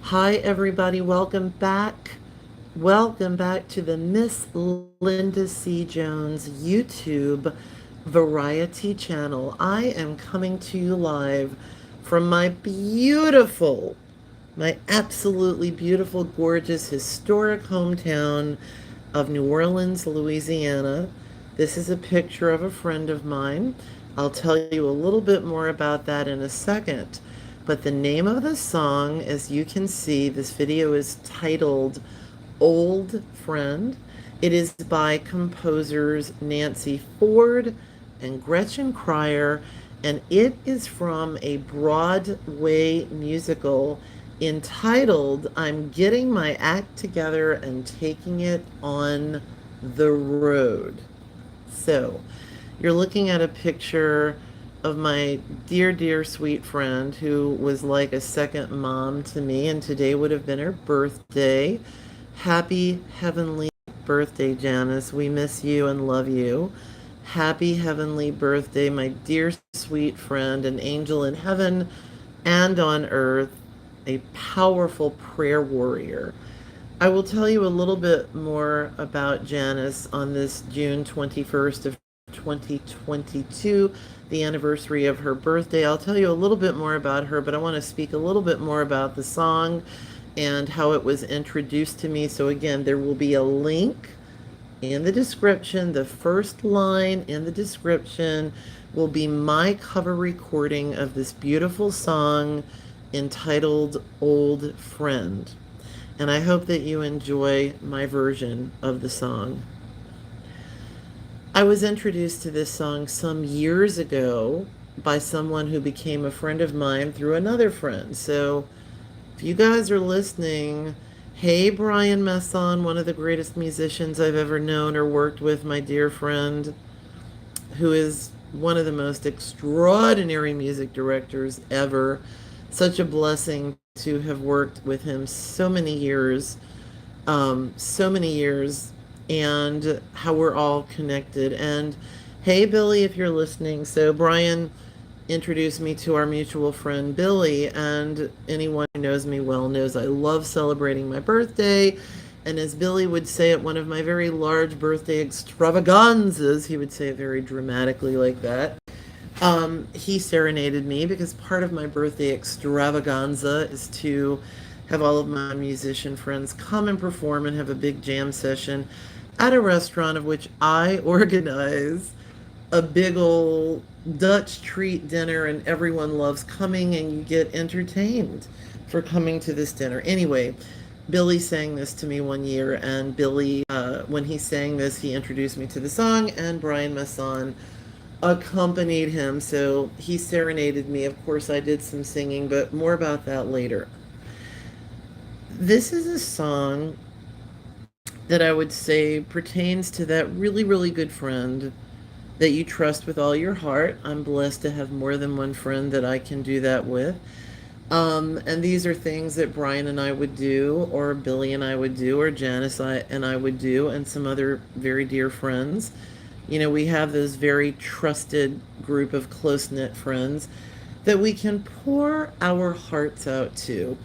Hi, everybody. Welcome back. Welcome back to the Miss Linda C. Jones YouTube Variety channel. I am coming to you live from my absolutely beautiful, gorgeous, historic hometown of New Orleans, Louisiana. This is a picture of a friend of mine. I'll tell you a little bit more about that in a second. But the name of the song, as you can see, this video is titled Old Friend. It is by composers Nancy Ford and Gretchen Cryer, and it is from a Broadway musical entitled I'm Getting My Act Together and Taking It on the Road. So, you're looking at a picture of my dear, dear, sweet friend who was like a second mom to me, and today would have been her birthday. Happy Heavenly Birthday, Janis. We miss you and love you. Happy Heavenly Birthday, my dear, sweet friend, an angel in heaven and on earth, a powerful prayer warrior. I will tell you a little bit more about Janis on this June 21st of 2022, the anniversary of her birthday. I'll tell you a little bit more about her, but I want to speak a little bit more about the song and how it was introduced to me. So again, there will be a link in the description. The first line in the description will be my cover recording of this beautiful song entitled Old Friend. And I hope that you enjoy my version of the song. I was introduced to this song some years ago by someone who became a friend of mine through another friend. So if you guys are listening, hey, Brian Messon, one of the greatest musicians I've ever known or worked with, my dear friend, who is one of the most extraordinary music directors ever. Such a blessing to have worked with him so many years, and how we're all connected. And hey, Billy, if you're listening. So Brian introduced me to our mutual friend Billy, and anyone who knows me well knows I love celebrating my birthday. And as Billy would say at one of my very large birthday extravaganzas, he would say it very dramatically like that. He serenaded me because part of my birthday extravaganza is to have all of my musician friends come and perform and have a big jam session at a restaurant of which I organize a big old Dutch treat dinner, and everyone loves coming and you get entertained for coming to this dinner. Anyway, Billy sang this to me one year, and Billy, when he sang this, he introduced me to the song, and Brian Masson accompanied him. So he serenaded me. Of course, I did some singing, but more about that later. This is a song that I would say pertains to that really, really good friend that you trust with all your heart. I'm blessed to have more than one friend that I can do that with. And these are things that Brian and I would do, or Billy and I would do, or Janis and I would do, and some other very dear friends. You know, we have this very trusted group of close-knit friends that we can pour our hearts out to.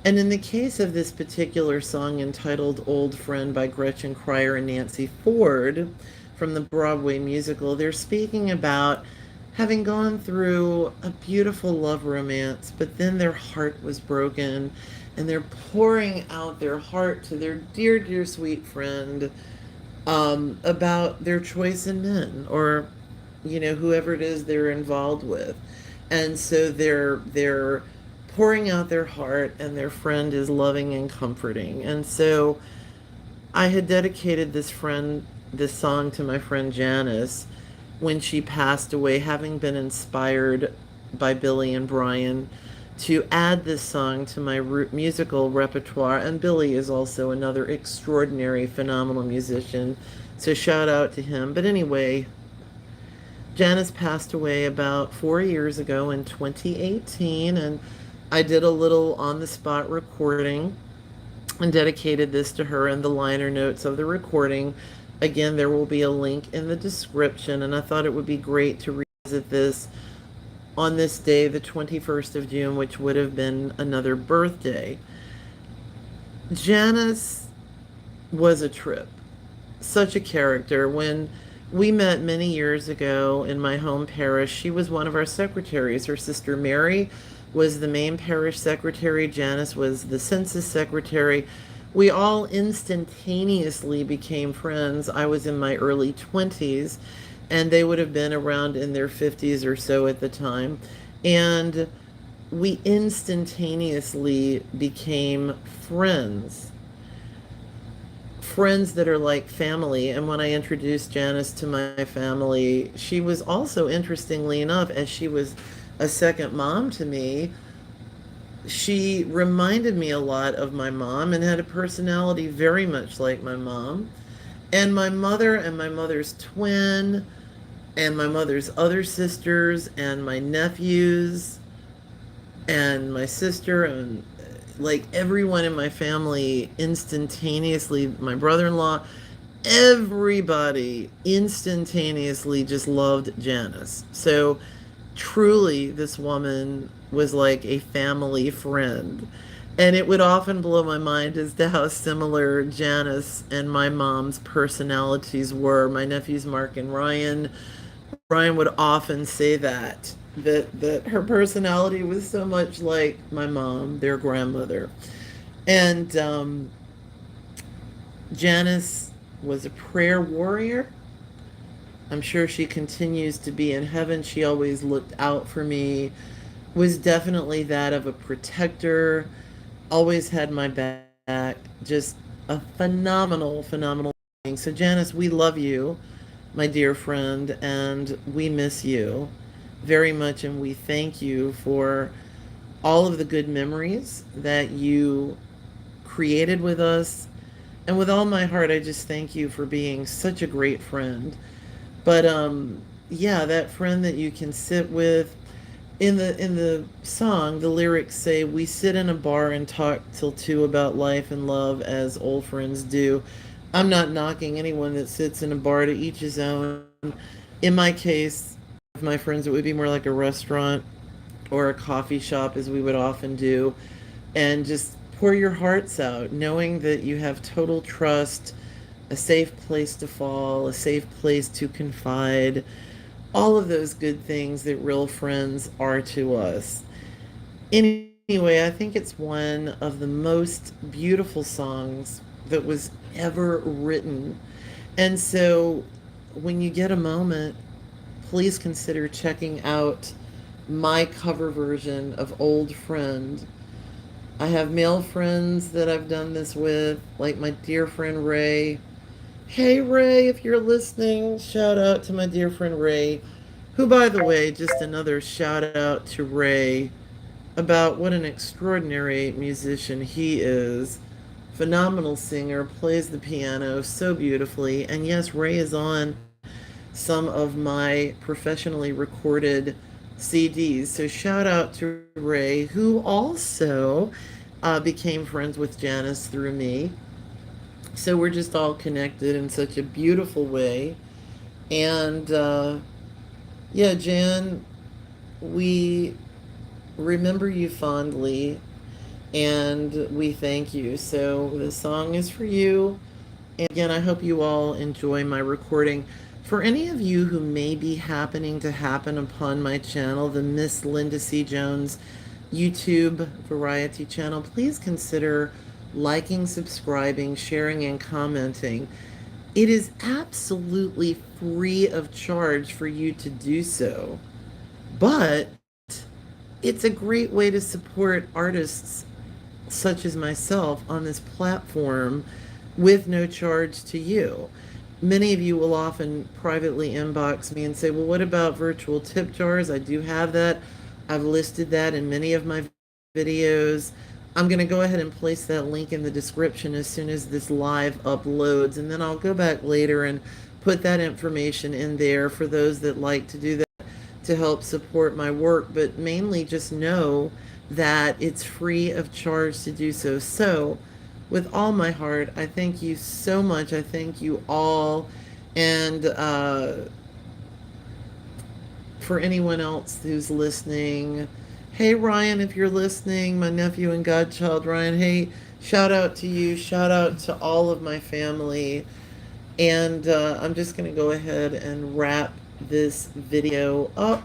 And in the case of this particular song entitled Old Friend by Gretchen Cryer and Nancy Ford from the Broadway musical, they're speaking about having gone through a beautiful love romance, but then their heart was broken, and they're pouring out their heart to their dear, dear, sweet friend about their choice in men, or, you know, whoever it is they're involved with. And so they're pouring out their heart, and their friend is loving and comforting. And so I had dedicated this song to my friend Janis when she passed away, having been inspired by Billy and Brian to add this song to my musical repertoire. And Billy is also another extraordinary, phenomenal musician, so shout out to him. But anyway, Janis passed away about 4 years ago in 2018, and I did a little on-the-spot recording and dedicated this to her in the liner notes of the recording. Again, there will be a link in the description, and I thought it would be great to revisit this on this day, the 21st of June, which would have been another birthday. Janice was a trip, such a character. When we met many years ago in my home parish, she was one of our secretaries. Her sister Mary was the main parish secretary. Janice was the census secretary. We all instantaneously became friends. I was in my early 20s, and they would have been around in their 50s or so at the time. And we instantaneously became friends, friends that are like family. And when I introduced Janice to my family, she was also, interestingly enough, as she was a second mom to me, she reminded me a lot of my mom and had a personality very much like my mom. And my mother and my mother's twin and my mother's other sisters and my nephews and my sister and like everyone in my family instantaneously, my brother-in-law, everybody instantaneously just loved Janice. So truly, this woman was like a family friend. And it would often blow my mind as to how similar Janice and my mom's personalities were. My nephews Mark and Ryan would often say that her personality was so much like my mom, their grandmother. And Janice was a prayer warrior. I'm sure she continues to be in heaven. She always looked out for me, was definitely that of a protector, always had my back, just a phenomenal, phenomenal being. So, Janice, we love you, my dear friend, and we miss you very much, and we thank you for all of the good memories that you created with us. And with all my heart, I just thank you for being such a great friend. But yeah, that friend that you can sit with. In the song, the lyrics say, "We sit in a bar and talk till two about life and love as old friends do." I'm not knocking anyone that sits in a bar, to each his own. In my case, with my friends, it would be more like a restaurant or a coffee shop, as we would often do, and just pour your hearts out, knowing that you have total trust, a safe place to fall, a safe place to confide, all of those good things that real friends are to us. Anyway, I think it's one of the most beautiful songs that was ever written. And so when you get a moment, please consider checking out my cover version of Old Friend. I have male friends that I've done this with, like my dear friend Ray. Hey Ray, if you're listening, shout out to my dear friend Ray, who, by the way, just another shout out to Ray about what an extraordinary musician he is. Phenomenal singer, plays the piano so beautifully. And yes, Ray is on some of my professionally recorded CDs. So shout out to Ray, who also became friends with Janice through me. So we're just all connected in such a beautiful way. And yeah, Jan, we remember you fondly and we thank you. So the song is for you. And again, I hope you all enjoy my recording. For any of you who may be happening to happen upon my channel, the Miss Linda C. Jones YouTube variety channel, please consider liking, subscribing, sharing, and commenting. It is absolutely free of charge for you to do so, but it's a great way to support artists such as myself on this platform with no charge to you. Many of you will often privately inbox me and say, well, what about virtual tip jars? I do have that. I've listed that in many of my videos. I'm going to go ahead and place that link in the description as soon as this live uploads, and then I'll go back later and put that information in there for those that like to do that to help support my work, but mainly just know that it's free of charge to do so. So, with all my heart, I thank you so much. I thank you all. And for anyone else who's listening, Hey, Ryan, if you're listening, my nephew and godchild, Ryan, hey, shout out to you. Shout out to all of my family. And I'm just going to go ahead and wrap this video up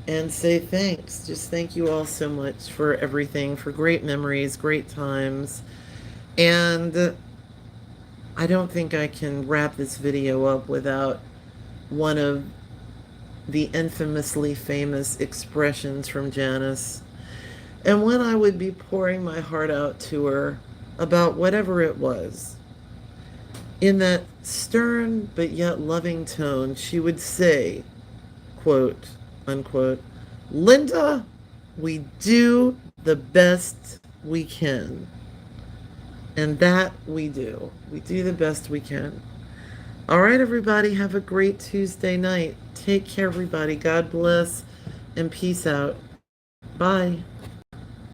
and say thanks. Just thank you all so much for everything, for great memories, great times. And I don't think I can wrap this video up without one of the infamously famous expressions from Janis. And when I would be pouring my heart out to her about whatever it was, in that stern but yet loving tone, she would say, quote, unquote, Linda, we do the best we can. And that we do. We do the best we can. All right, everybody, have a great Tuesday night. Take care, everybody. God bless and peace out. Bye.